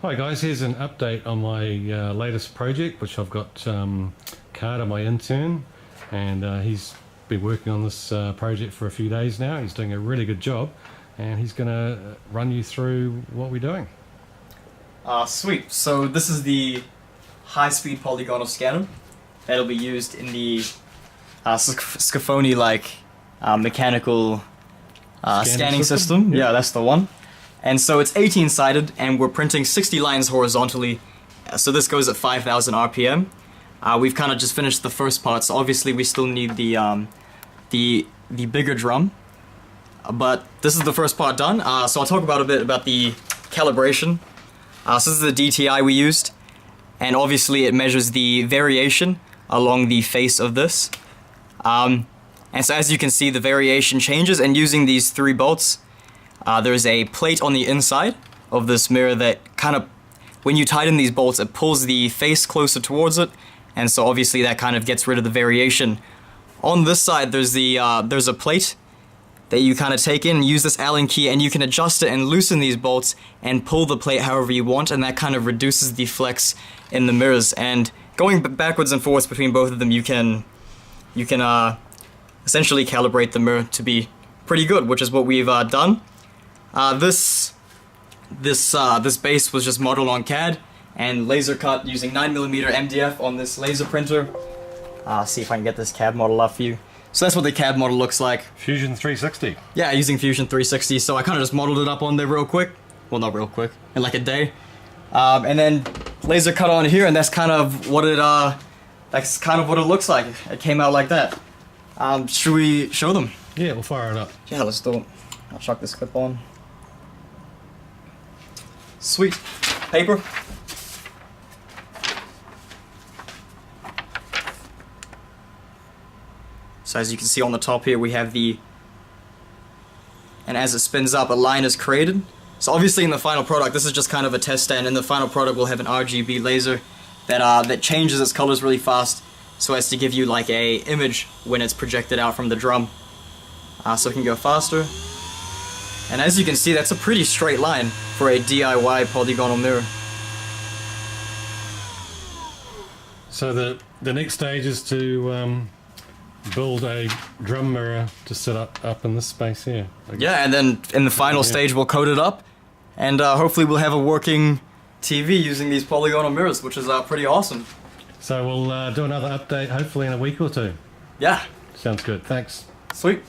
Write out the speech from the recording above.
Hi guys, here's an update on my latest project, which I've got CAD, my intern, and he's been working on this project for a few days now. He's doing a really good job, and he's going to run you through what we're doing. Sweet. So this is the high-speed polygonal scanner that'll be used in the Scophony mechanical scanning system. Yeah, that's the one. And so it's 18-sided, and we're printing 60 lines horizontally. So this goes at 5,000 RPM. We've kind of just finished the first part, so obviously we still need the bigger drum. But this is the first part done. So I'll talk about a bit about the calibration. So this is the DTI we used, and obviously it measures the variation along the face of this. And so as you can see, the variation changes, and using these 3 bolts, there's a plate on the inside of this mirror that kind of, when you tighten these bolts, it pulls the face closer towards it, and so obviously that kind of gets rid of the variation. On this side, there's a plate that you kind of take in and use this Allen key, and you can adjust it and loosen these bolts and pull the plate however you want, and that kind of reduces the flex in the mirrors. And going backwards and forwards between both of them, you can essentially calibrate the mirror to be pretty good, which is what we've done. This base was just modeled on CAD and laser cut using 9mm MDF on this laser printer. See if I can get this CAD model up for you. So that's what the CAD model looks like. Fusion 360. Yeah, using Fusion 360. So I kind of just modeled it up on there real quick. Well, not real quick, in like a day. And then laser cut on here, and that's kind of what it looks like. It came out like that. Should we show them? Yeah, we'll fire it up. Yeah, let's do it. I'll chuck this clip on. Sweet. Paper. So as you can see on the top here, we have and as it spins up, a line is created. So obviously in the final product, this is just kind of a test stand. In the final product, we'll have an RGB laser that changes its colors really fast, so as to give you like a image when it's projected out from the drum. So it can go faster. And as you can see, that's a pretty straight line for a DIY polygonal mirror. So the next stage is to build a drum mirror to set up in this space here. Yeah, and then in the final stage we'll coat it up, and hopefully we'll have a working TV using these polygonal mirrors, which is pretty awesome. So we'll do another update hopefully in a week or 2. Yeah. Sounds good. Thanks. Sweet.